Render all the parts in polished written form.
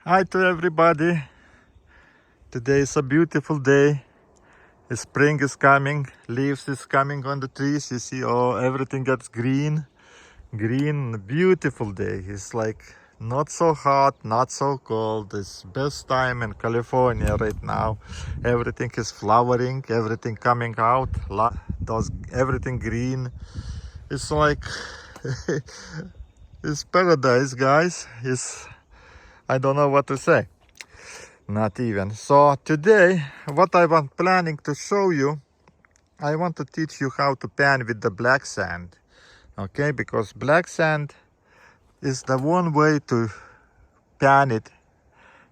Hi to everybody. Today is a beautiful day. The spring is coming. Leaves is coming on the trees. You see, oh, everything gets green. Green, beautiful day. It's like not so hot, not so cold. It's best time in California right now. Everything is flowering. Everything coming out. Does everything green. It's like it's paradise, guys. I don't know what to say. Not even. So today, what I was planning to show you, I want to teach you how to pan with the black sand. Okay, because black sand is the one way to pan it,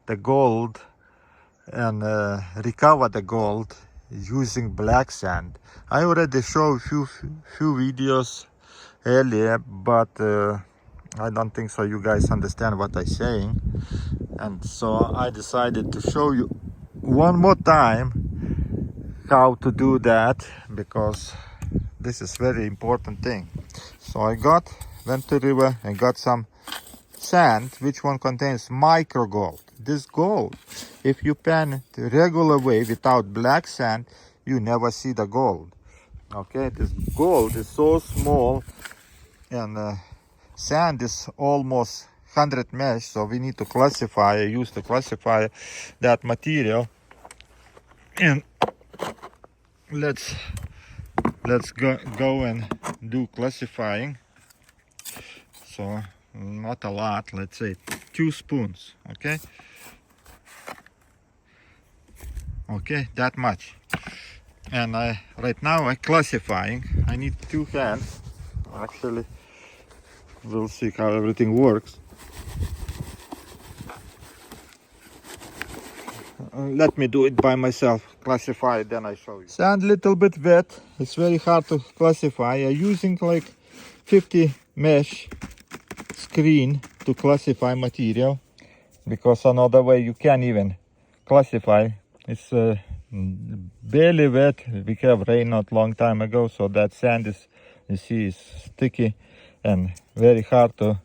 the gold, and recover the gold using black sand. I already showed few videos earlier, but I don't think so you guys understand what I'm saying. And so I decided to show you one more time how to do that, because this is very important thing. So I went to river and got some sand, which one contains micro gold. This gold, if you pan it the regular way without black sand, you never see the gold. Okay, this gold is so small, and sand is almost 100 mesh, so we need to use to classify that material. And let's go and do classifying. So not a lot, let's say 2 spoons. Okay, that much. And right now I'm classifying. I need 2 hands. Actually, we'll see how everything works. Let me do it by myself, classify it, then I show you. Sand little bit wet, it's very hard to classify. I'm using like 50 mesh screen to classify material, because another way you can't even classify. It's barely wet. We have rain not long time ago, so that sand is, you see, is sticky and very hard to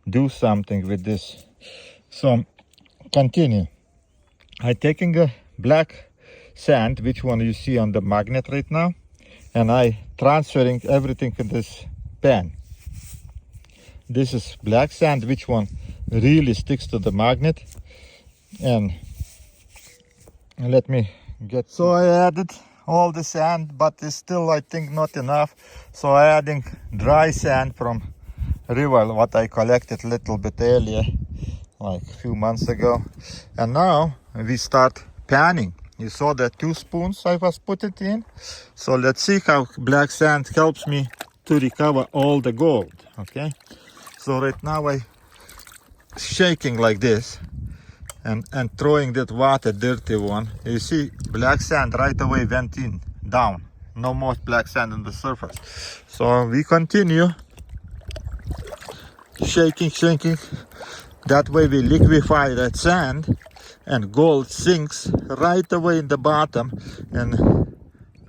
do something with this. So continue. I'm taking a black sand, which one you see on the magnet right now, and I transferring everything in this pan. This is black sand, which one really sticks to the magnet. And let me get... So I added all the sand, but it's still, I think, not enough. So I adding dry sand from river, what I collected a little bit earlier, like a few months ago. And now we start panning. You saw the 2 spoons I was putting in. So let's see how black sand helps me to recover all the gold. Okay, so right now I shaking like this and throwing that water, dirty one. You see black sand right away went in, down. No more black sand on the surface. So we continue shaking. That way we liquefy that sand, and gold sinks right away in the bottom, and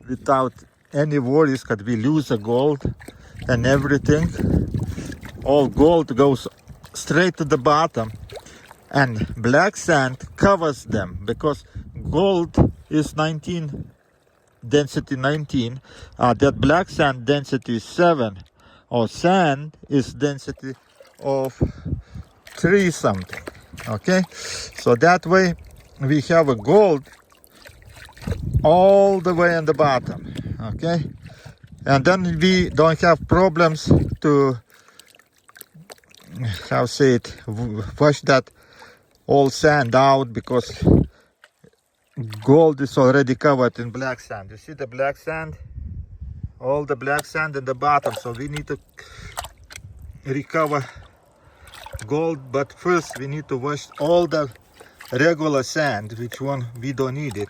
without any worries that we lose the gold and everything. All gold goes straight to the bottom, and black sand covers them, because gold is 19, density 19. That black sand density is 7, or sand is density of 3 something. Okay, so that way we have a gold all the way on the bottom. Okay, and then we don't have problems to, how say it, wash that all sand out, because gold is already covered in black sand. You see the black sand, all the black sand in the bottom. So we need to recover gold, but first we need to wash all the regular sand, which one we don't need it.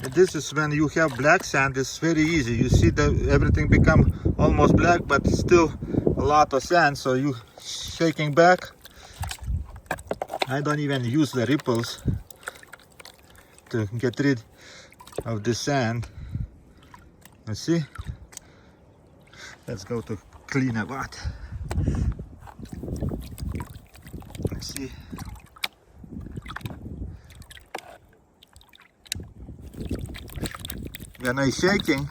And this is when you have black sand, it's very easy. You see that everything become almost black, but still a lot of sand. So you shaking back. I don't even use the ripples to get rid of the sand. You see, let's go to cleaner water. See, when I'm shaking,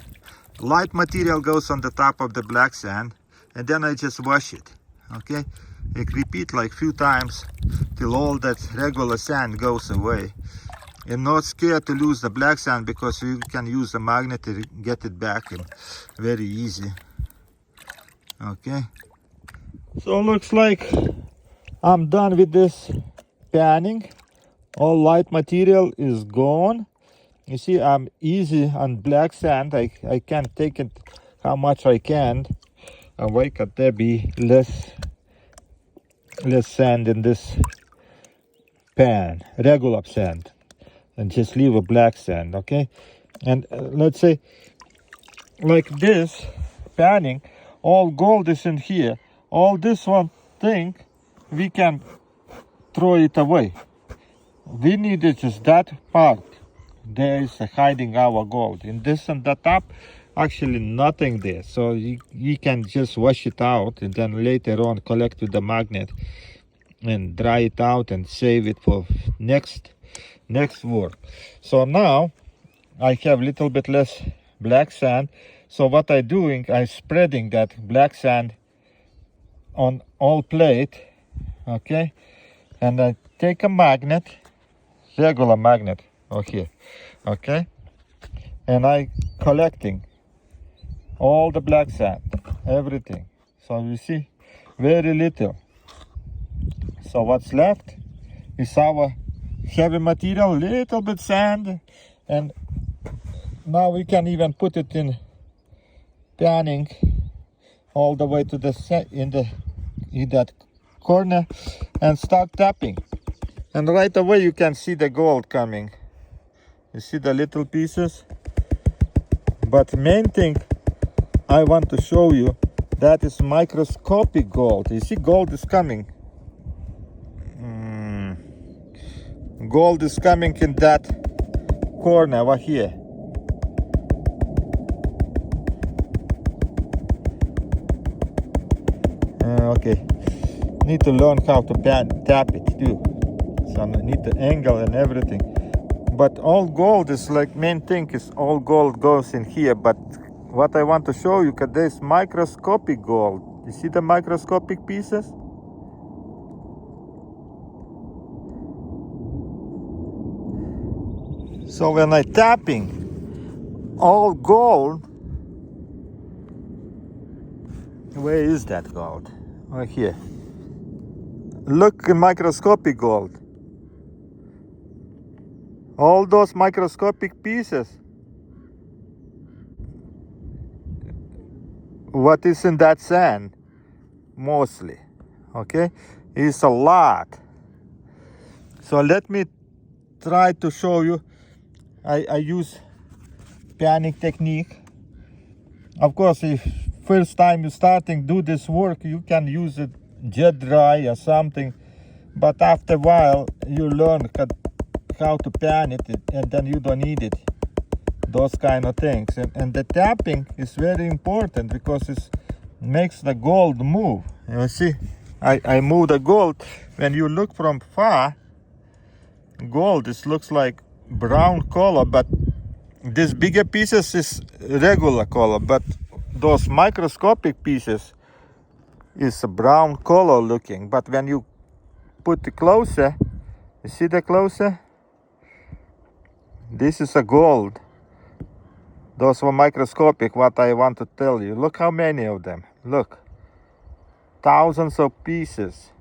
light material goes on the top of the black sand, and then I just wash it. Okay, I repeat like few times till all that regular sand goes away. And not scared to lose the black sand, because you can use the magnet to get it back, and very easy. Okay, so looks like I'm done with this panning. All light material is gone. You see, I'm easy on black sand. I can take it how much I can. And why could there be less sand in this pan, regular sand, and just leave a black sand, okay? And let's say like this panning, all gold is in here. All this one thing, we can throw it away. We needed just that part. There is hiding our gold. In this and the top, actually nothing there. So you can just wash it out, and then later on collect with the magnet and dry it out and save it for next work. So now I have a little bit less black sand. So what I'm doing, I'm spreading that black sand on all plate, okay? And I take a magnet, regular magnet over here, okay? And I collecting all the black sand, everything. So you see, very little. So what's left is our heavy material, little bit sand, and now we can even put it in panning all the way to the in that corner and start tapping. And right away you can see the gold coming. You see the little pieces? But main thing I want to show you, that is microscopic gold. You see, gold is coming. Gold is coming in that corner over here. Okay, need to learn how to tap it too. So I need the angle and everything. But all gold is like, main thing is all gold goes in here. But what I want to show you, because there's microscopic gold. You see the microscopic pieces? So when I tapping all gold, where is that gold? Right here. Look at microscopic gold. All those microscopic pieces. What is in that sand? Mostly. Okay? It's a lot. So let me try to show you. I use panning technique. Of course, if first time you starting do this work, you can use it jet dry or something, but after a while you learn how to pan it, and then you don't need it, those kind of things. And the tapping is very important, because it makes the gold move. You see, I move the gold. When you look from far, gold, this looks like brown color, but this bigger pieces is regular color, but those microscopic pieces is a brown color looking. But when you put it closer, you see the closer? This is a gold. Those were microscopic, what I want to tell you. Look how many of them. Look. Thousands of pieces.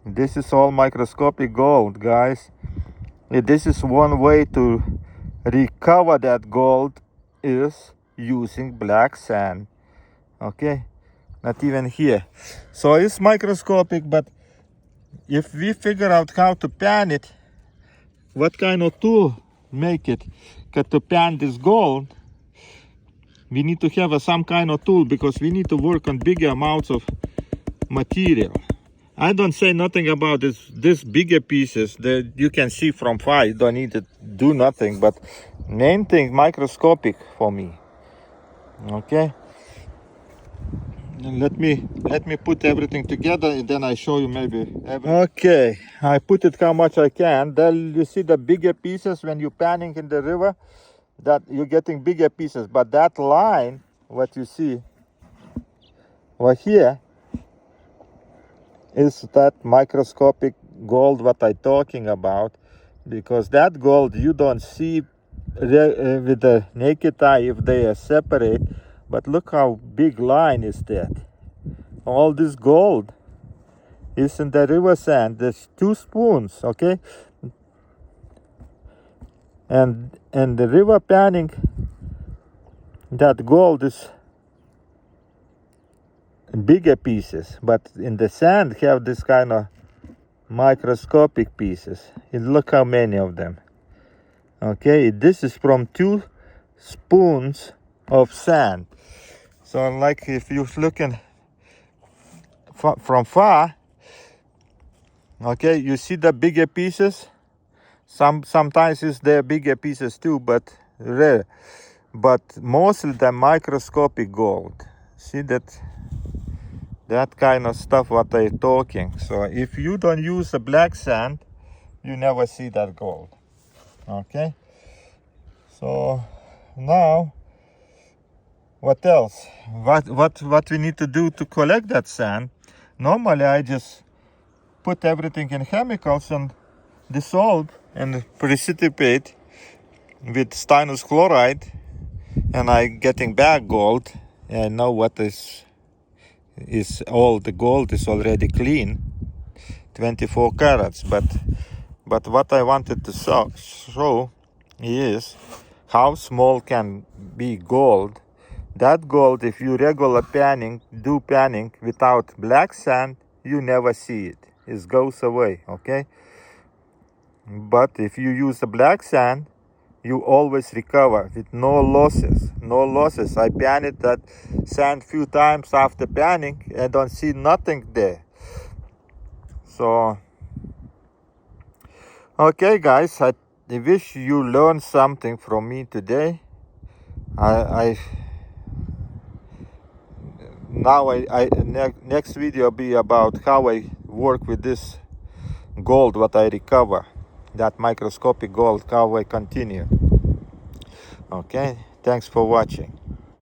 This is all microscopic gold, guys. This is one way to recover that gold, is using black sand. Okay, not even here. So it's microscopic, but if we figure out how to pan it, what kind of tool make it, to pan this gold, we need to have some kind of tool, because we need to work on bigger amounts of material. I don't say nothing about this bigger pieces that you can see from far. You don't need to do nothing, but main thing, microscopic for me. Okay. Let me put everything together, and then I show you maybe everything. Okay, I put it how much I can. Then you see the bigger pieces when you're panning in the river. that you're getting bigger pieces. But that line, what you see over here, is that microscopic gold what I'm talking about, because that gold you don't see with the naked eye if they are separate. But look how big line is that. All this gold is in the river sand. There's 2 spoons, okay? And the river panning, that gold is bigger pieces, but in the sand have this kind of microscopic pieces. And look how many of them. Okay, this is from 2 spoons of sand. So like if you're looking from far, okay, you see the bigger pieces. Sometimes it's the bigger pieces too, but rare. But mostly the microscopic gold. See that kind of stuff what they're talking. So if you don't use the black sand, you never see that gold. Okay. So now, what else? What we need to do to collect that sand? Normally, I just put everything in chemicals and dissolve and precipitate with stannous chloride, and I getting back gold. I know what is all the gold is already clean, 24 carats. But what I wanted to show is how small can be gold. That gold, if you regular do panning without black sand, you never see it. It goes away, okay? But if you use the black sand, you always recover with no losses. No losses. I panned that sand few times after panning. I don't see nothing there. So, okay, guys. I wish you learned something from me today. Next video will be about how I work with this gold, what I recover, that microscopic gold, how I continue. Okay, thanks for watching.